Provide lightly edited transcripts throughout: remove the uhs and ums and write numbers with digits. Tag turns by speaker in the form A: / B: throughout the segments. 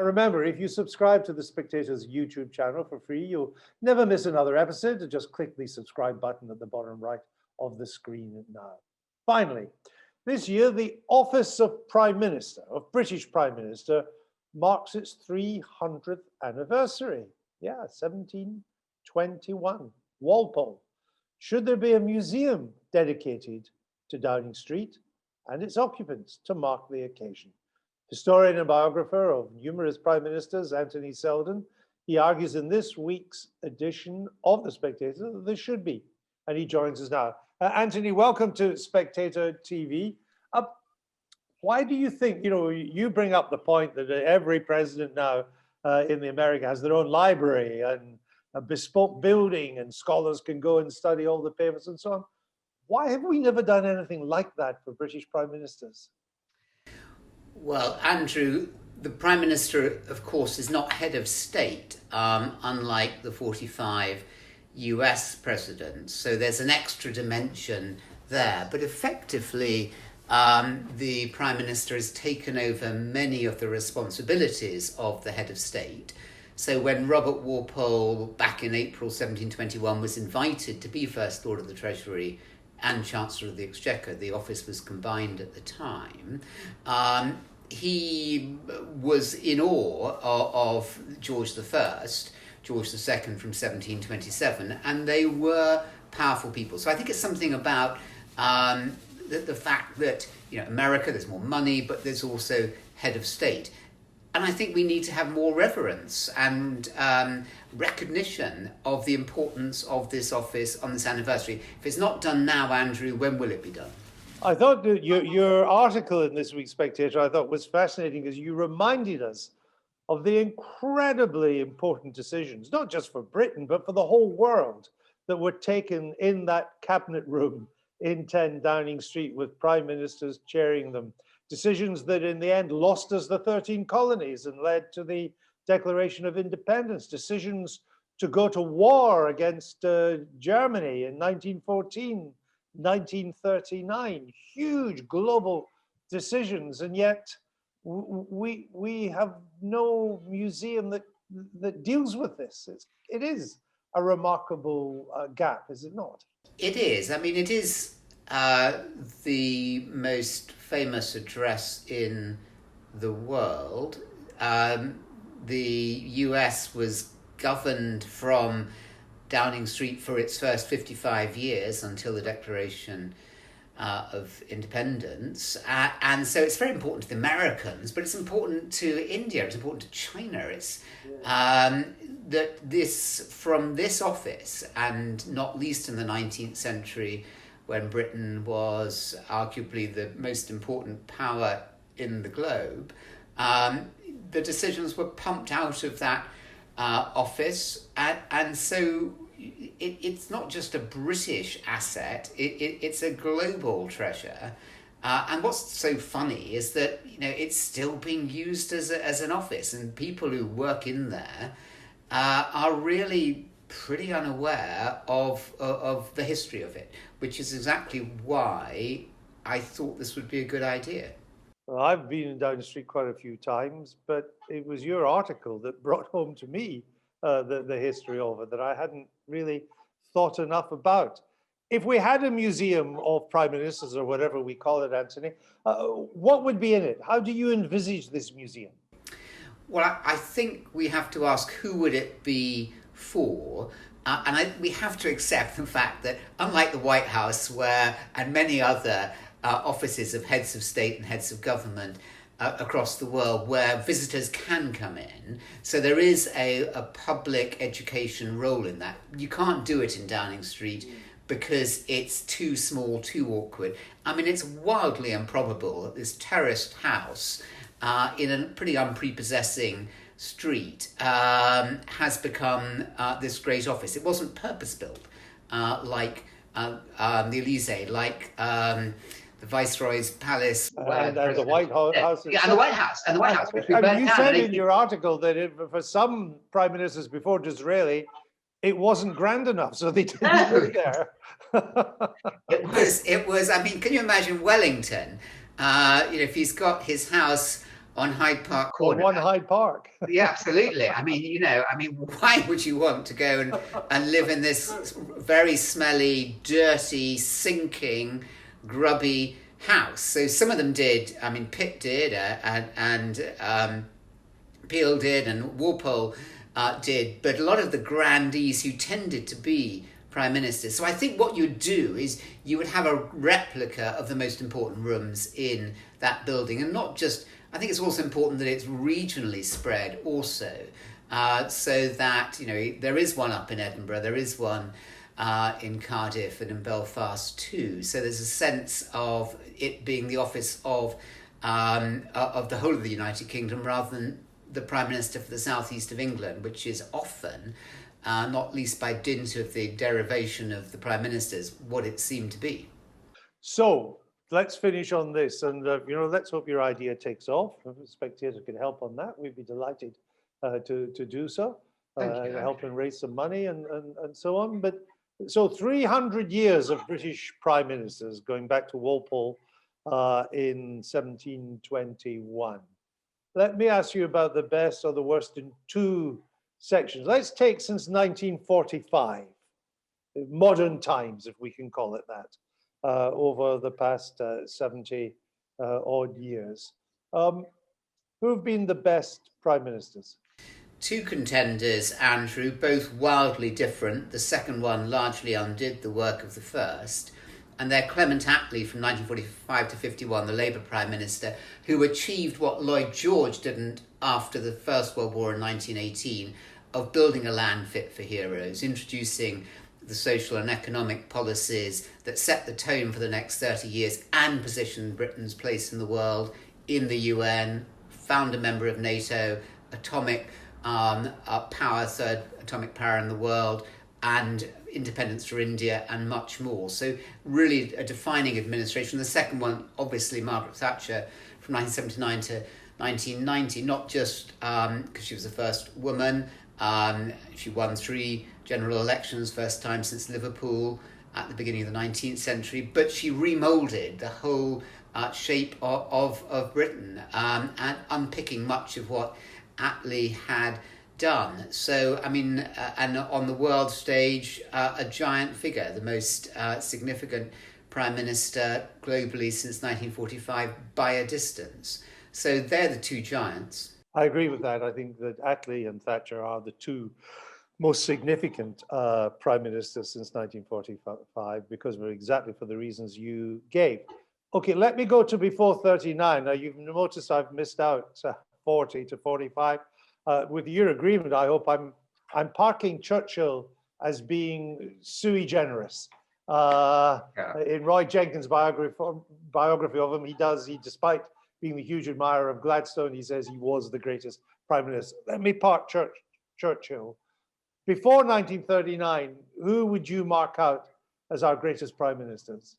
A: Remember, if you subscribe to the Spectator's YouTube channel for free, you'll never miss another episode. Just click the subscribe button at the bottom right of the screen now. Finally, this year, the office of Prime Minister, of British Prime Minister, marks its 300th anniversary. Yeah, 1721. Walpole. Should there be a museum dedicated to Downing Street and its occupants to mark the occasion? Historian and biographer of numerous prime ministers, Anthony Seldon, he argues in this week's edition of The Spectator that there should be, and he joins us now. Anthony, welcome to Spectator TV. Why do you think, you bring up the point that every president now in the America has their own library and a bespoke building and scholars can go and study all the papers and so on. Why have we never done anything like that for British prime ministers?
B: Well, Andrew, the Prime Minister, of course, is not head of state, unlike the 45 US presidents. So there's an extra dimension there. But effectively, the Prime Minister has taken over many of the responsibilities of the head of state. So when Robert Walpole, back in April 1721, was invited to be First Lord of the Treasury and Chancellor of the Exchequer, the office was combined at the time, he was in awe of George I, George II from 1727, and they were powerful people. So I think it's something about the fact that, America, there's more money, but there's also head of state. And I think we need to have more reverence and recognition of the importance of this office on this anniversary. If it's not done now, Andrew, when will it be done?
A: I thought that your article in this week's Spectator, I thought was fascinating because you reminded us of the incredibly important decisions, not just for Britain, but for the whole world, that were taken in that cabinet room in 10 Downing Street with prime ministers chairing them. Decisions that in the end lost us the 13 colonies and led to the Declaration of Independence. Decisions to go to war against Germany in 1914, 1939. Huge global decisions, and yet we have no museum that deals with this. It is a remarkable gap, is it not?
B: It is. I mean, it is the most famous address in the world. The US was governed from Downing Street for its first 55 years until the Declaration of Independence. And so it's very important to the Americans, but it's important to India, it's important to China. It's that from this office, and not least in the 19th century, when Britain was arguably the most important power in the globe, the decisions were pumped out of that office. And so it's not just a British asset, it's a global treasure. And what's so funny is that, it's still being used as an office, and people who work in there are really pretty unaware of the history of it, which is exactly why I thought this would be a good idea.
A: Well, I've been in Downing Street quite a few times, but it was your article that brought home to me the history of it that I hadn't really thought enough about. If we had a museum of prime ministers, or whatever we call it, Anthony, what would be in it? How do you envisage this museum?
B: Well, I think we have to ask, who would it be for? We have to accept the fact that, unlike the White House, and many other offices of heads of state and heads of government across the world, where visitors can come in, so there is a public education role in that. You can't do it in Downing Street because it's too small, too awkward. I mean, it's wildly improbable that this terraced house in a pretty unprepossessing street has become this great office. It wasn't purpose-built like the Elysee, like the Viceroy's Palace.
A: And the White House.
B: Yeah, and the White House. And the White House.
A: You said in your article that for some prime ministers before Disraeli, it wasn't grand enough, so they didn't live there.
B: It was, I mean, can you imagine Wellington? If he's got his house on Hyde Park
A: Or
B: Corner.
A: One Hyde Park.
B: Yeah, absolutely. I mean, why would you want to go and live in this very smelly, dirty, sinking, grubby house? So some of them did. I mean, Pitt did, and Peel did, and Walpole did. But a lot of the grandees who tended to be prime ministers. So I think what you'd do is you would have a replica of the most important rooms in that building, and not just. I think it's also important that it's regionally spread also, so that, there is one up in Edinburgh, there is one in Cardiff and in Belfast too. So there's a sense of it being the office of the whole of the United Kingdom rather than the Prime Minister for the southeast of England, which is often, not least by dint of the derivation of the Prime Ministers, what it seemed to be.
A: So let's finish on this, and let's hope your idea takes off. If a Spectator can help on that, we'd be delighted to do so, help and raise some money and so on. But so 300 years of British prime ministers, going back to Walpole in 1721. Let me ask you about the best or the worst in two sections. Let's take since 1945, modern times, if we can call it that. Over the past 70 odd years. Who have been the best prime ministers?
B: Two contenders, Andrew, both wildly different. The second one largely undid the work of the first. And they're Clement Attlee from 1945 to 51, the Labour Prime Minister, who achieved what Lloyd George didn't after the First World War in 1918, of building a land fit for heroes, introducing the social and economic policies that set the tone for the next 30 years and positioned Britain's place in the world, in the UN, found a member of NATO, atomic power, third atomic power in the world, and independence for India, and much more. So really a defining administration. The second one, obviously, Margaret Thatcher from 1979 to 1990, not just because she was the first woman. She won 3 general elections, first time since Liverpool at the beginning of the 19th century, but she remoulded the whole shape of Britain, and unpicking much of what Attlee had done. So, and on the world stage, a giant figure, the most significant prime minister globally since 1945 by a distance. So they're the two giants.
A: I agree with that. I think that Attlee and Thatcher are the two most significant prime ministers since 1945, because of exactly for the reasons you gave. Okay, let me go to before 39. Now, you've noticed I've missed out 40 to 45. With your agreement, I hope I'm parking Churchill as being sui generis. In Roy Jenkins' biography of him, despite being the huge admirer of Gladstone, he says he was the greatest prime minister. Let me park Churchill. Before 1939, who would you mark out as our greatest prime ministers?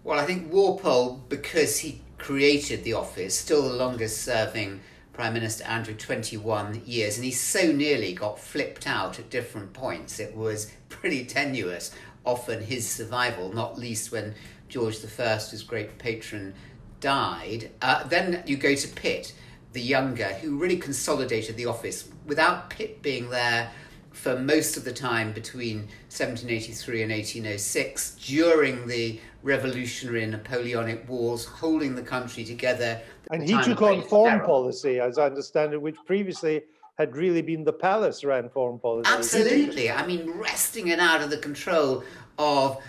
B: Well, I think Walpole, because he created the office, still the longest serving Prime Minister, Andrew, 21 years, and he so nearly got flipped out at different points. It was pretty tenuous, often his survival, not least when George I, his great patron, died. Then you go to Pitt, the younger, who really consolidated the office without Pitt being there for most of the time between 1783 and 1806, during the Revolutionary and Napoleonic Wars, holding the country together.
A: And he took on foreign policy, as I understand it, which previously had really been the palace ran foreign policy.
B: Absolutely. Wresting it out of the control of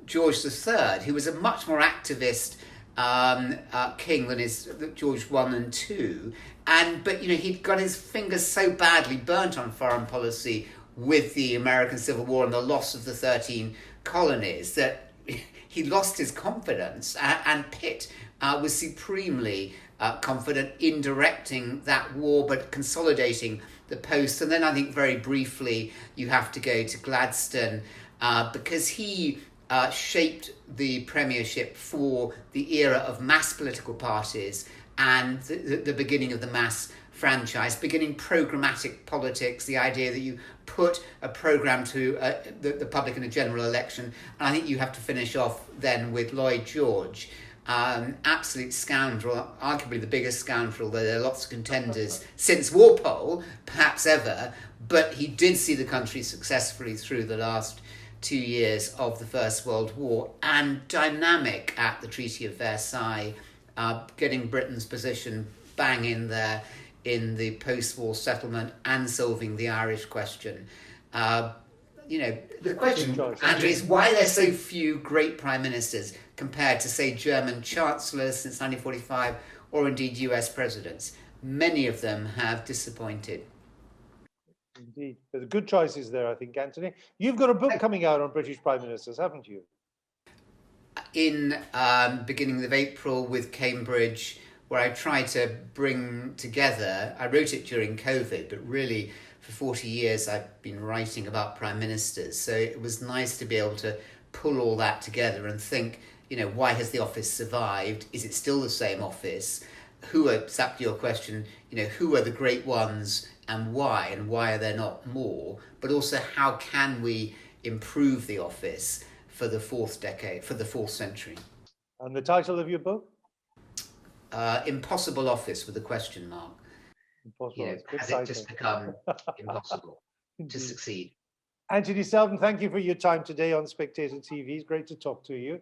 B: George III, who was a much more activist king than his George I and II. But he'd got his fingers so badly burnt on foreign policy with the American Civil War and the loss of the 13 colonies that he lost his confidence. And Pitt was supremely confident in directing that war, but consolidating the post. And then I think very briefly you have to go to Gladstone, because he shaped the premiership for the era of mass political parties and the beginning of the mass franchise, beginning programmatic politics, the idea that you put a program to the public in a general election. And I think you have to finish off then with Lloyd George, absolute scoundrel, arguably the biggest scoundrel, though there are lots of contenders since Walpole, perhaps ever, but he did see the country successfully through the last 2 years of the First World War, and dynamic at the Treaty of Versailles, getting Britain's position bang in there in the post-war settlement and solving the Irish question. The question, Andrew, is why there are so few great prime ministers compared to, say, German chancellors since 1945, or indeed US presidents. Many of them have disappointed.
A: Indeed. There's good choices there, I think, Anthony. You've got a book coming out on British prime ministers, haven't you?
B: In beginning of April with Cambridge, where I try to bring together, I wrote it during COVID, but really for 40 years I've been writing about prime ministers. So it was nice to be able to pull all that together and think, why has the office survived? Is it still the same office? Who are, exactly your question, who are the great ones and why are there not more? But also, how can we improve the office for the fourth century?
A: And the title of your book?
B: Impossible Office with a question mark.
A: Impossible.
B: Has it just become impossible to succeed?
A: Anthony Seldon, thank you for your time today on Spectator TV. It's great to talk to you.